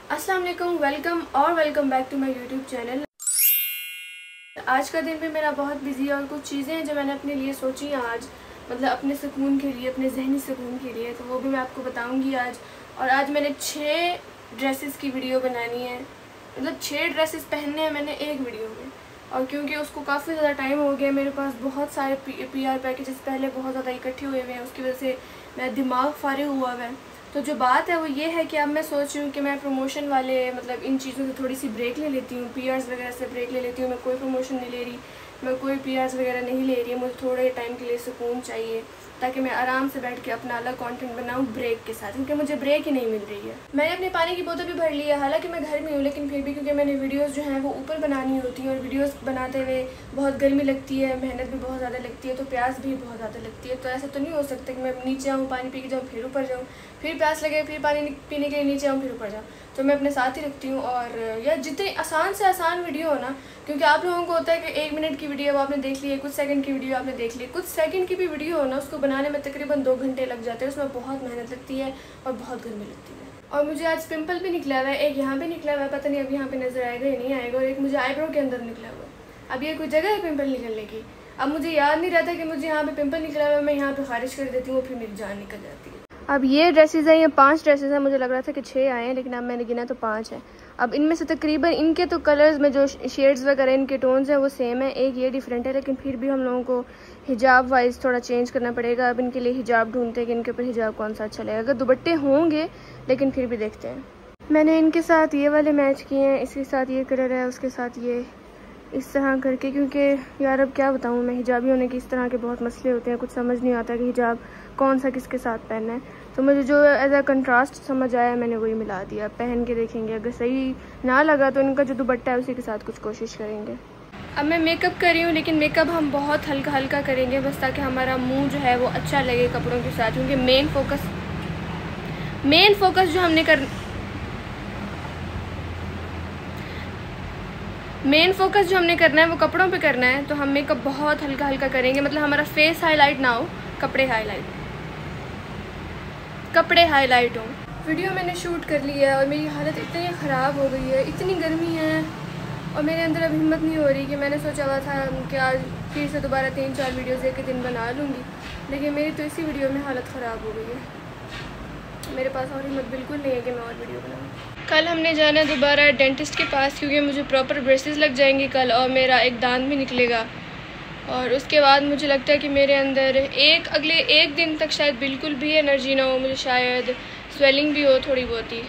अस्सलाम वालेकुम, welcome back to my YouTube channel. आज का दिन भी मेरा बहुत बिजी है और कुछ चीज़ें हैं जो मैंने अपने लिए सोची हैं आज, मतलब अपने सुकून के लिए, अपने जहनी सुकून के लिए, तो वो भी मैं आपको बताऊंगी आज। और आज मैंने 6 ड्रेसेस की वीडियो बनानी है, मतलब 6 ड्रेसेस पहनने हैं मैंने एक वीडियो में। और क्योंकि उसको काफ़ी ज़्यादा टाइम हो गया, मेरे पास बहुत सारे PR पैकेजेस पहले बहुत ज़्यादा इकट्ठे हुए हैं, उसकी वजह से मेरा दिमाग फारिग हुआ है। तो जो बात है वो ये है कि अब मैं सोच रही हूँ कि मैं प्रमोशन वाले, मतलब इन चीज़ों से थोड़ी सी ब्रेक ले लेती हूँ, PRs वगैरह से ब्रेक ले लेती हूँ। मैं कोई प्रमोशन नहीं ले रही, मैं कोई PRs वगैरह नहीं ले रही है। मुझे थोड़े टाइम के लिए सुकून चाहिए ताकि मैं आराम से बैठ के अपना अलग कंटेंट बनाऊँ ब्रेक के साथ, क्योंकि मुझे ब्रेक ही नहीं मिल रही है। मैंने अपने पानी की बोतल भी भर ली है, हालांकि मैं घर में हूँ, लेकिन फिर भी क्योंकि मैंने वीडियोस जो हैं वो ऊपर बनानी होती हैं और वीडियोस बनाते हुए बहुत गर्मी लगती है, मेहनत भी बहुत ज़्यादा लगती है, तो प्यास भी बहुत ज़्यादा लगती है। तो ऐसा तो नहीं हो सकता कि मैं नीचे आऊँ, पानी पी के जाऊँ, फिर ऊपर जाऊँ, फिर प्यास लगे, फिर पानी पीने के लिए नीचे आऊँ, फिर ऊपर जाऊँ। तो मैं अपने साथ ही रखती हूँ। और यार जितनी आसान से आसान वीडियो हो ना, क्योंकि आप लोगों को होता है कि 1 मिनट की वीडियो वो आपने देख ली है, कुछ सेकंड की वीडियो आपने देख ली, कुछ सेकंड की भी वीडियो हो ना, उसको बनाने में तकरीबन 2 घंटे लग जाते हैं। उसमें बहुत मेहनत लगती है और बहुत गर्मी लगती है। और मुझे आज पिंपल भी निकला हुआ है, एक यहाँ पे निकला हुआ है, पता नहीं अब यहाँ पे नजर आएगा या नहीं आएगा, और एक मुझे आईब्रो के अंदर निकला हुआ है। अब ये कोई जगह है पिंपल निकलने की? अब मुझे याद नहीं रहता कि मुझे यहाँ पे पिंपल निकला हुआ है, मैं यहाँ पे खारिज कर देती हूँ, फिर मेरी जान निकल जाती है। अब ये ड्रेसेस हैं, ये 5 ड्रेसेस हैं, मुझे लग रहा था कि 6 आए हैं, लेकिन अब मैंने गिना तो 5 है। अब इनमें से तकरीबन इनके तो कलर्स में जो शेड्स वगैरह इनके टोन्स हैं वो सेम है, एक ये डिफरेंट है, लेकिन फिर भी हम लोगों को हिजाब वाइज थोड़ा चेंज करना पड़ेगा। अब इनके लिए हिजाब ढूंढते हैं कि इनके ऊपर हिजाब कौन सा अच्छा लगेगा। अगर दुपट्टे होंगे, लेकिन फिर भी देखते हैं। मैंने इनके साथ ये वाले मैच किए हैं, इसके साथ ये कलर है, उसके साथ ये, इस तरह करके, क्योंकि यार अब क्या बताऊँ मैं, हिजाबी होने के इस तरह के बहुत मसले होते हैं, कुछ समझ नहीं आता कि हिजाब कौन सा किसके साथ पहनना है। तो मुझे जो एज अ कंट्रास्ट समझ आया मैंने वही मिला दिया। पहन के देखेंगे, अगर सही ना लगा तो इनका जो दुपट्टा है उसी के साथ कुछ कोशिश करेंगे। अब मैं मेकअप कर रही हूँ, लेकिन मेकअप हम बहुत हल्का हल्का करेंगे, बस ताकि हमारा मुंह जो है वो अच्छा लगे कपड़ों के साथ, क्योंकि मेन फोकस जो हमने करना है वो कपड़ों पे करना है। तो हम मेकअप बहुत हल्का हल्का करेंगे, मतलब हमारा फेस हाईलाइट ना हो, कपड़े हाईलाइट हो। वीडियो मैंने शूट कर लिया है और मेरी हालत इतनी ख़राब हो गई है, इतनी गर्मी है, और मेरे अंदर अब हिम्मत नहीं हो रही कि मैंने सोचा हुआ था कि आज फिर से दोबारा 3-4 वीडियोज़ एक दिन बना लूँगी, लेकिन मेरी तो इसी वीडियो में हालत ख़राब हो गई है। मेरे पास और हिम्मत बिल्कुल नहीं है कि मैं और वीडियो बनाऊँ। कल हमने जाना है दोबारा डेंटिस्ट के पास, क्योंकि मुझे प्रॉपर ब्रेसेस लग जाएंगी कल, और मेरा एक दांत भी निकलेगा। और उसके बाद मुझे लगता है कि मेरे अंदर अगले 1 दिन तक शायद बिल्कुल भी एनर्जी ना हो, मुझे शायद स्वेलिंग भी हो थोड़ी बहुत ही।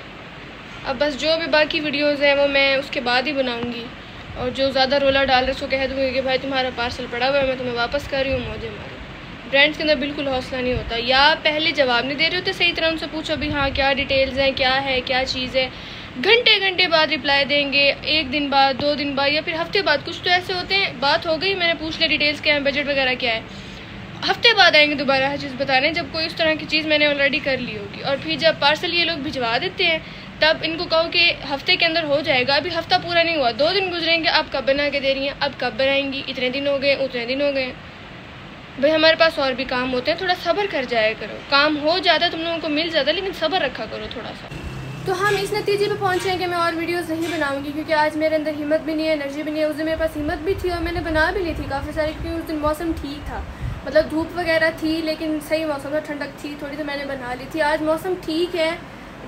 अब बस जो भी बाकी वीडियोज़ हैं वो मैं उसके बाद ही बनाऊँगी, और जो ज़्यादा रोला डाल रहे उसको कह दूँगी कि भाई तुम्हारा पार्सल पड़ा हुआ है, मैं तुम्हें वापस कर रही हूँ, मौजे मारो। ब्रांड्स के अंदर बिल्कुल हौसला नहीं होता, या पहले जवाब नहीं दे रहे होते सही तरह, उनसे पूछो भी हाँ क्या डिटेल्स हैं, क्या है, क्या चीज़ है, घंटे बाद रिप्लाई देंगे, 1 दिन बाद, 2 दिन बाद, या फिर हफ्ते बाद। कुछ तो ऐसे होते हैं, बात हो गई, मैंने पूछ लिया डिटेल्स क्या है, बजट वगैरह क्या है, हफ्ते बाद आएंगे दोबारा हर चीज़ बताने, जब कोई उस तरह की चीज़ मैंने ऑलरेडी कर ली होगी। और फिर जब पार्सल ये लोग भिजवा देते हैं, तब इनको कहो कि हफ्ते के अंदर हो जाएगा, अभी हफ्ता पूरा नहीं हुआ, 2 दिन गुजरेंगे, अब कब बना के दे रही हैं, अब कब बनाएंगी, इतने दिन हो गए, उतने दिन हो गए। भाई हमारे पास और भी काम होते हैं, थोड़ा सब्र कर जाया करो, काम हो जाता है, तुम लोगों को मिल जाता है, लेकिन सब्र रखा करो थोड़ा सा। तो हम इस नतीजे पे पहुंचे हैं कि मैं और वीडियोस नहीं बनाऊंगी, क्योंकि आज मेरे अंदर हिम्मत भी नहीं है, एनर्जी भी नहीं है। उस दिन मेरे पास हिम्मत भी थी और मैंने बना भी ली थी काफ़ी सारी, क्योंकि उस दिन मौसम ठीक था, मतलब धूप वगैरह थी, लेकिन सही मौसम था, ठंडक थी थोड़ी, तो मैंने बना ली थी। आज मौसम ठीक है,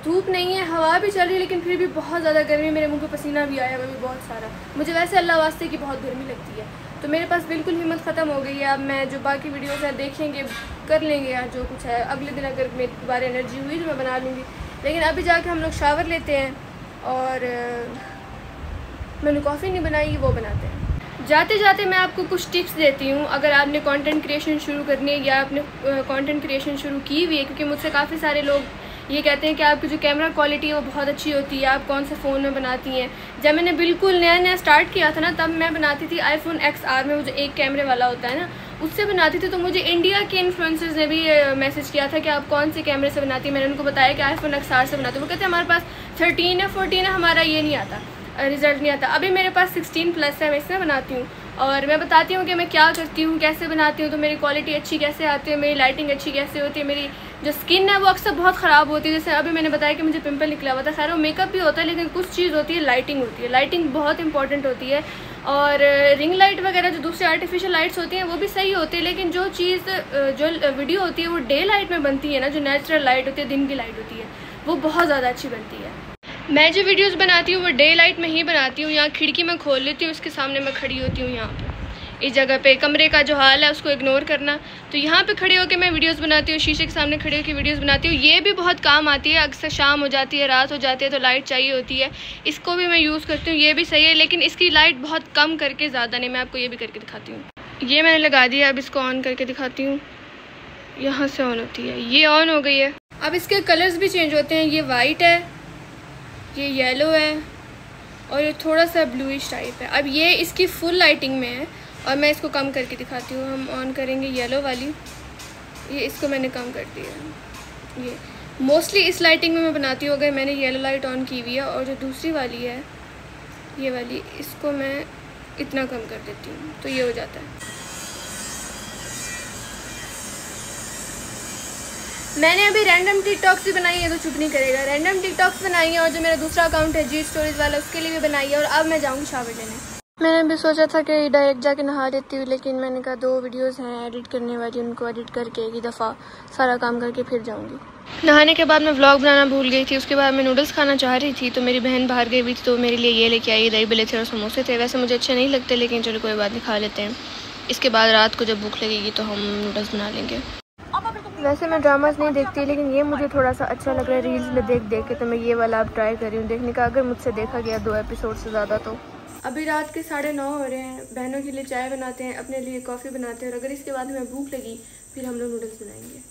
धूप नहीं है, हवा भी चल रही है, लेकिन फिर भी बहुत ज़्यादा गर्मी, मेरे मुँह पर पसीना भी आया हुआ भी बहुत सारा। मुझे वैसे अल्लाह वास्ते की बहुत गर्मी लगती है, तो मेरे पास बिल्कुल हिम्मत ख़त्म हो गई है। अब मैं जो बाकी वीडियोज़ हैं देखेंगे, कर लेंगे यार जो कुछ है, अगले दिन अगर मेरी दोबारा एनर्जी हुई तो मैं बना लूँगी। लेकिन अभी जाके हम लोग शावर लेते हैं, और मैंने कॉफ़ी नहीं बनाई, वो बनाते हैं। जाते जाते मैं आपको कुछ टिप्स देती हूँ, अगर आपने कंटेंट क्रिएशन शुरू करनी है या आपने कंटेंट क्रिएशन शुरू की हुई है, क्योंकि मुझसे काफ़ी सारे लोग ये कहते हैं कि आपकी जो कैमरा क्वालिटी है वो बहुत अच्छी होती है, आप कौन से फ़ोन में बनाती हैं। जब मैंने बिल्कुल नया स्टार्ट किया था ना, तब मैं बनाती थी iPhone XR में, वो जो एक कैमरे वाला होता है ना, उससे बनाती थी। तो मुझे इंडिया के इन्फ्लुएंसर्स ने भी मैसेज किया था कि आप कौन से कैमरे से बनाती है। मैंने उनको बताया कि iPhone XR से बनाती हूँ। वो कहते हैं हमारे पास 13 है, 14 है, हमारा ये नहीं आता, रिज़ल्ट नहीं आता। अभी मेरे पास 16+ है, मैं इसमें बनाती हूँ, और मैं बताती हूँ कि मैं क्या करती हूँ, कैसे बनाती हूँ, तो मेरी क्वालिटी अच्छी कैसे आती है, मेरी लाइटिंग अच्छी कैसे होती है, मेरी जो स्किन है वो अक्सर बहुत ख़राब होती है। जैसे अभी मैंने बताया कि मुझे पिंपल निकला हुआ था, खैर वो मेकअप भी होता है, लेकिन कुछ चीज़ होती है लाइटिंग होती है। लाइटिंग बहुत इंपॉर्टेंट होती है। और रिंग लाइट वगैरह जो दूसरी आर्टिफिशियल लाइट्स होती हैं वो भी सही होती है, लेकिन जो चीज़ जो वीडियो होती है वो डे लाइट में बनती है ना, जो नेचुरल लाइट होती है, दिन की लाइट होती है, वो बहुत ज़्यादा अच्छी बनती है। मैं जो वीडियोस बनाती हूँ वो डे लाइट में ही बनाती हूँ। यहाँ खिड़की में खोल लेती हूँ, उसके सामने मैं खड़ी होती हूँ। यहाँ पे इस जगह पे कमरे का जो हाल है उसको इग्नोर करना, तो यहाँ पे खड़े होकर मैं वीडियोस बनाती हूँ, शीशे के सामने खड़े होकर वीडियोस बनाती हूँ। ये भी बहुत काम आती है। अक्सर शाम हो जाती है, रात हो जाती है, तो लाइट चाहिए होती है, इसको भी मैं यूज़ करती हूँ। ये भी सही है, लेकिन इसकी लाइट बहुत कम करके, ज़्यादा नहीं। मैं आपको ये भी करके दिखाती हूँ। ये मैंने लगा दिया, अब इसको ऑन करके दिखाती हूँ। यहाँ से ऑन होती है, ये ऑन हो गई है। अब इसके कलर्स भी चेंज होते हैं। ये वाइट है, ये येलो है, और ये थोड़ा सा ब्लूइश टाइप है। अब ये इसकी फुल लाइटिंग में है, और मैं इसको कम करके दिखाती हूँ। हम ऑन करेंगे येलो वाली, ये इसको मैंने कम कर दिया। ये मोस्टली इस लाइटिंग में मैं बनाती हूँ अगर मैंने येलो लाइट ऑन की हुई है। और जो दूसरी वाली है, ये वाली, इसको मैं इतना कम कर देती हूँ, तो ये हो जाता है। मैंने अभी रैंडम टिकटॉक्स भी बनाई है, तो चुप नहीं करेगा। रैंडम टिकटॉक्स बनाई है, और जो मेरा दूसरा अकाउंट है जी स्टोरीज वाला, उसके लिए भी बनाई है। और अब मैं जाऊँगी शावर लेने। मैंने भी सोचा था कि डायरेक्ट जाके नहा लेती हूँ, लेकिन मैंने कहा 2 वीडियोस हैं एडिट करने वाली, उनको एडिट करके एक ही दफ़ा सारा काम करके फिर जाऊँगी। नहाने के बाद मैं व्लॉग बनाना भूल गई थी। उसके बाद मैं नूडल्स खाना चाह रही थी, तो मेरी बहन बाहर गई हुई थी, तो मेरे लिए ये लेके आई, दही भल्ले थे और समोसे थे। वैसे मुझे अच्छे नहीं लगते, लेकिन चलो कोई बात नहीं, खा लेते हैं। इसके बाद रात को जब भूख लगेगी तो हम नूडल्स बना लेंगे। वैसे मैं ड्रामास नहीं देखती, लेकिन ये मुझे थोड़ा सा अच्छा लग रहा है रील्स में देख देख के, तो मैं ये वाला अब ट्राई कर रही हूँ देखने का, अगर मुझसे देखा गया 2 एपिसोड से ज़्यादा तो। अभी रात के 9:30 हो रहे हैं। बहनों के लिए चाय बनाते हैं, अपने लिए कॉफ़ी बनाते हैं, और अगर इसके बाद हमें भूख लगी फिर हम लोग नूडल्स बनाएंगे।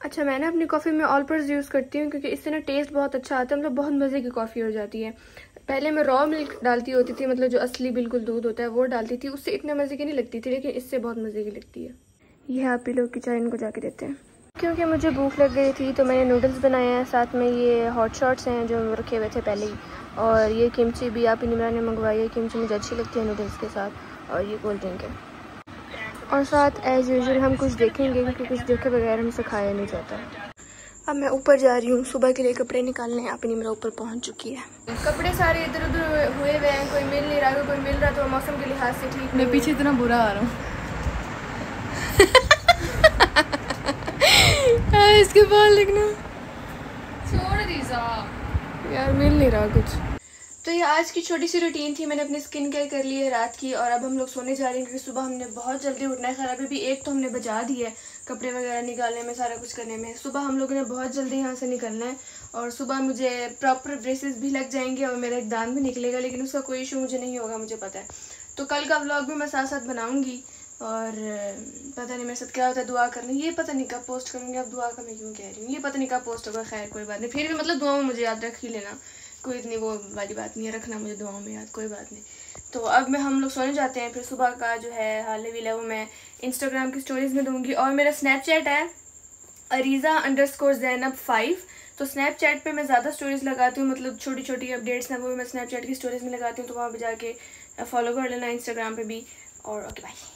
अच्छा, मैं ना अपनी कॉफ़ी में ऑल पर्स यूज़ करती हूँ, क्योंकि इससे ना टेस्ट बहुत अच्छा आता है, मतलब बहुत मज़े की कॉफ़ी हो जाती है। पहले मैं रॉ मिल्क डालती होती थी, मतलब जो असली बिल्कुल दूध होता है वो डालती थी, उससे इतने मज़े की नहीं लगती थी, लेकिन इससे बहुत मज़े की लगती है। ये आप ही लोग की चाय इनको जाके देते हैं। क्योंकि मुझे भूख लग गई थी तो मैंने नूडल्स बनाए हैं, साथ में ये हॉट शॉट्स हैं जो रखे हुए थे पहले ही, और ये किमची भी आप ही निमरा ने मंगवाई है। किमची मुझे अच्छी लगती है नूडल्स के साथ, और ये कोल्ड ड्रिंक है। और साथ एज़ यूजुअल हम कुछ देखेंगे, क्योंकि कुछ देखे बगैर हमसे खाया नहीं जाता। अब मैं ऊपर जा रही हूँ सुबह के लिए कपड़े निकालने। आप ही निमरा ऊपर पहुँच चुकी है। कपड़े सारे इधर उधर हुए हुए हैं, कोई मिल नहीं रहा, कोई मिल रहा तो मौसम के लिहाज से ठीक। मैं पीछे इतना बुरा आ रहा हूँ। इसके बाल लिखना छोड़ दीजा यार, मिल नहीं रहा कुछ। तो ये आज की छोटी सी रूटीन थी। मैंने अपनी स्किन केयर कर ली है रात की, और अब हम लोग सोने जा रहे हैं, क्योंकि सुबह हमने बहुत जल्दी उठना है। खैर अभी भी 1 तो हमने बजा दी है कपड़े वगैरह निकालने में, सारा कुछ करने में। सुबह हम लोगों ने बहुत जल्दी यहाँ से निकलना है, और सुबह मुझे प्रॉपर ब्रेसेस भी लग जाएंगे, और मेरा एक दांत भी निकलेगा, लेकिन उसका कोई इशू मुझे नहीं होगा, मुझे पता है। तो कल का व्लॉग भी मैं साथ साथ बनाऊँगी, और पता नहीं मेरे साथ क्या होता है। दुआ करना, ये पता नहीं कब पोस्ट करूँगी। अब दुआ का मैं क्यों कह रही हूँ, ये पता नहीं कब पोस्ट होगा। खैर कोई बात नहीं, फिर भी मतलब दुआओं में मुझे याद रख ही लेना, कोई इतनी वो वाली बात नहीं है, रखना मुझे दुआओं में याद, कोई बात नहीं। तो अब हम लोग सोने जाते हैं। फिर सुबह का जो है हाल वील है वो मैं इंस्टाग्राम की स्टोरीज़ में दूँगी, और मेरा स्नैपचैट है ariza_zainab5। तो स्नैपचैट पे मैं ज़्यादा स्टोरीज़ लगाती हूँ, मतलब छोटी छोटी अपडेट्स हैं वो भी मैं स्नैपचैट की स्टोरीज़ में लगाती हूँ, तो वहाँ पर जाके फॉलो कर लेना, इंस्टाग्राम पे भी। और ओके बाय।